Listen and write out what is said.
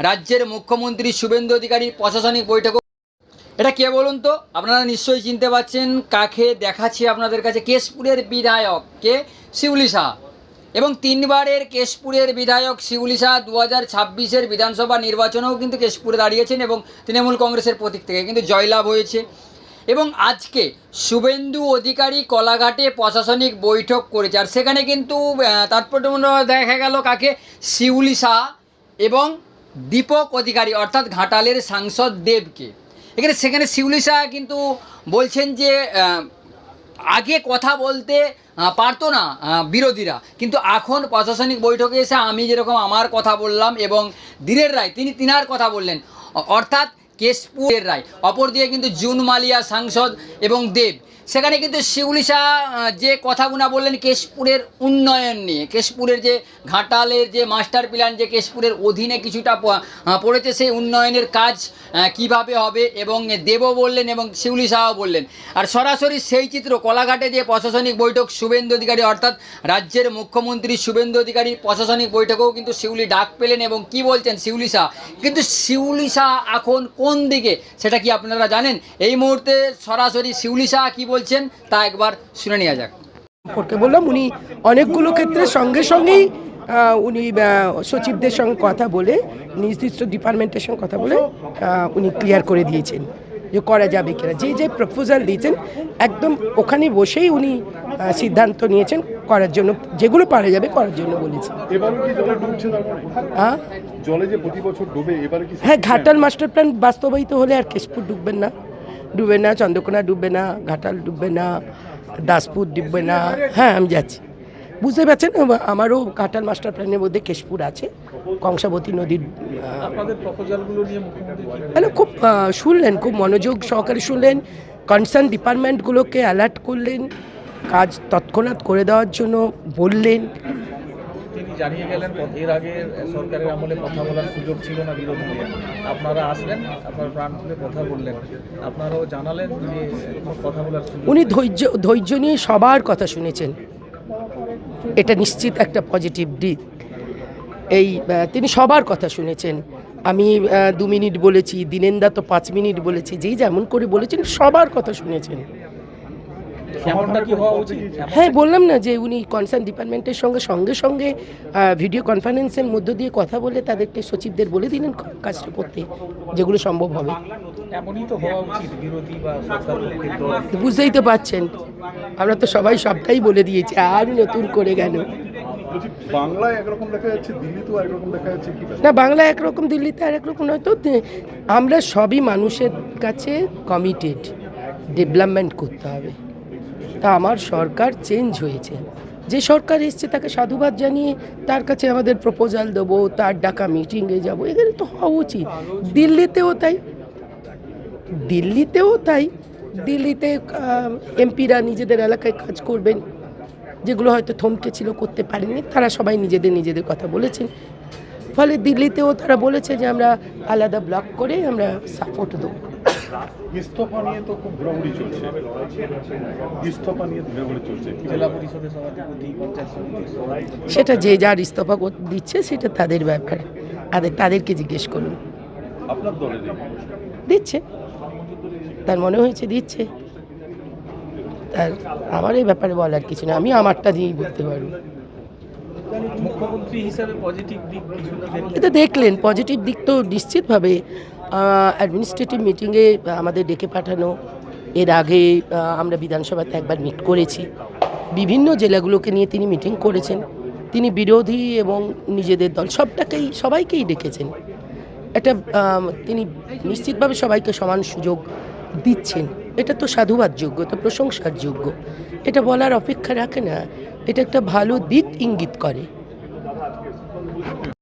রাজ্যের মুখ্যমন্ত্রী শুভেন্দু অধিকারীর প্রশাসনিক বৈঠক। এটা কে বলুন তো? আপনারা নিশ্চয়ই চিনতে পারছেন কাকে দেখাচ্ছি আপনাদের কাছে। কেশপুরের বিধায়ক কে? শিউলি শাহ। এবং 3 বারের কেশপুরের বিধায়ক শিউলি শাহ 2026-এর বিধানসভা নির্বাচনেও কিন্তু কেশপুরে দাঁড়িয়েছেন এবং তৃণমূল কংগ্রেসের প্রতীক থেকে কিন্তু জয়লাভ হয়েছে। এবং আজকে শুভেন্দু অধিকারী কলাঘাটে প্রশাসনিক বৈঠক করেছে, আর সেখানে কিন্তু তাৎপর্যপূর্ণ দেখা গেল কাকে? শিউলি শাহ এবং দীপক অধিকারী অর্থাৎ ঘাটালের সাংসদ দেবকে। সেখানে শিউলি শাহ কিন্তু বলছেন যে আগে কথা বলতে পারতো না বিরোধীরা, কিন্তু এখন প্রশাসনিক বৈঠকে এসে আমি যেরকম আমার কথা বললাম এবং ধীরের রায় তিনি তিনার কথা বললেন, অর্থাৎ কেশপুরের রায়। অপরদিকে কিন্তু জুন মালিয়া সাংসদ এবং দেব, সেখানে কিন্তু শিউলি শাহ যে কথাগুলো বললেন কেশপুরের উন্নয়ন নিয়ে, কেশপুরের যে ঘাটালের যে মাস্টার প্ল্যান যে কেশপুরের অধীনে কিছুটা পড়েছে, সেই উন্নয়নের কাজ কিভাবে হবে এবং দেবও বললেন এবং শিউলি শাহও বললেন। আর সরাসরি সেই চিত্র কলাঘাটে যে প্রশাসনিক বৈঠক শুভেন্দু অধিকারী অর্থাৎ রাজ্যের মুখ্যমন্ত্রী শুভেন্দু অধিকারীর প্রশাসনিক বৈঠকেও কিন্তু শিউলি ডাক পেলেন এবং কি বলছেন শিউলি শাহ। কিন্তু শিউলি শাহ এখন কোন দিকে সেটা কি আপনারা জানেন? এই মুহূর্তে সরাসরি শিউলি শাহ কি বলছেন তা একবার শুনে নেওয়া যাক। সম্পর্কে বললাম, উনি অনেকগুলো ক্ষেত্রে সঙ্গে সঙ্গেই উনি সচিবদের সঙ্গে কথা বলে নির্দিষ্ট ডিপার্টমেন্টের সঙ্গে কথা বলে উনি ক্লিয়ার করে দিয়েছেন যে করা যাবে কিনা। যে প্রপোজাল দিয়েছেন একদম ওখানে বসেই উনি সিদ্ধান্ত নিয়েছেন করার জন্য, যেগুলো পারা যাবে করার জন্য বলেছেন। হ্যাঁ, ঘাটাল মাস্টার প্ল্যান বাস্তবায়িত হলে আর কেশপুর ডুববে না, চন্দ্রকোনা ডুববে না, ঘাটাল ডুববে না, দাসপুর ডুববে না। হ্যাঁ, আমি যাচ্ছি, বুঝতে পারছেন। আমারও ঘাটাল মাস্টার প্ল্যানের মধ্যে কেশপুর আছে, কংসাবতী নদীর। খুব শুনলেন, খুব মনোযোগ সহকারে শুনলেন, কনসার্ন ডিপার্টমেন্টগুলোকে অ্যালার্ট করলেন, কাজ তৎক্ষণাৎ করে দেওয়ার জন্য বললেন। তিনি জানিয়ে গেলেন এর আগে সরকারের আমলে কথা বলার সুযোগ ছিল না বিরোধীদের, আপনারা আসলেন, আপনার প্রাণ খুলে কথা বললেন, আপনারাও জানালেন যে কথা বলার সুযোগ। উনি ধৈর্য নিয়ে সবার কথা শুনেছেন, এটা নিশ্চিত একটা পজিটিভ দিক। তিনি সবার কথা শুনেছেন। আমি 2 মিনিট বলেছি, দিনেন্দা তো 5 মিনিট বলেছি, যেই যেমন করে বলেছেন সবার কথা শুনেছেন। হ্যাঁ, বললাম না যে উনি কনসার্ন ডিপার্টমেন্টের সঙ্গে সঙ্গে ভিডিও কনফারেন্সের মধ্য দিয়ে কথা বলে তাদেরকে সচিবদের বলে দিলেন কাজটা করতে, যেগুলো সম্ভব হবে। বুঝতেই তো পারছেন, আমরা তো সবাই সবটাই বলে দিয়েছি, আর নতুন করে কেন? বাংলায় একরকম দেখা যাচ্ছে, দিল্লিতেও একরকম দেখা যাচ্ছে। না, বাংলায় একরকম, দিল্লিতে আর একরকম নয়তো। আমরা সবই মানুষের কাছে কমিটেড, ডেভেলপমেন্ট করতে হবে। তা আমার সরকার চেঞ্জ হয়েছে, যে সরকার এসছে তাকে সাধুবাদ জানিয়ে তার কাছে আমাদের প্রপোজাল দেবো, তার ডাকা মিটিংয়ে যাবো, এগুলো তো হওয়া উচিত। দিল্লিতেও তাই। দিল্লিতে এমপিরা নিজেদের এলাকায় কাজ করবেন, যেগুলো হয়তো থমকে ছিল, করতে পারেননি, তারা সবাই নিজেদের কথা বলেছেন। ফলে দিল্লিতেও তারা বলেছে যে আমরা আলাদা ব্লক করে আমরা সাপোর্ট দেবো। ইস্তফা নিয়ে তো খুব ঘোরাঘুরি চলছে, জেলা পরিষদের সভাপতি, সেটা যে যার ইস্তফা দিচ্ছে সেটা তাদের ব্যাপার, তাদেরকে জিজ্ঞেস করুন। আপনার দলে দিচ্ছে, তার মনে হয়েছে দিচ্ছে, তার আমার এই ব্যাপারে বলার কিছু না, আমি আমারটা দিয়েই বলতে পারবো। মুখ্যমন্ত্রী হিসাবে পজিটিভ দিক এটা দেখলেন, পজিটিভ দিক তো নিশ্চিতভাবে অ্যাডমিনিস্ট্রেটিভ মিটিংয়ে আমাদের ডেকে পাঠানো। এর আগে আমরা বিধানসভাতে একবার মিট করেছি, বিভিন্ন জেলাগুলোকে নিয়ে তিনি মিটিং করেছেন। তিনি বিরোধী এবং নিজেদের দল সবাইকেই ডেকেছেন। এটা তিনি নিশ্চিতভাবে সবাইকে সমান সুযোগ দিচ্ছেন। এটা তো সাধুবাদ যোগ্য, তো প্রশংসার যোগ্য। এটা বলার অপেক্ষা রাখে না, এটা একটা ভালো দিক ইঙ্গিত করে।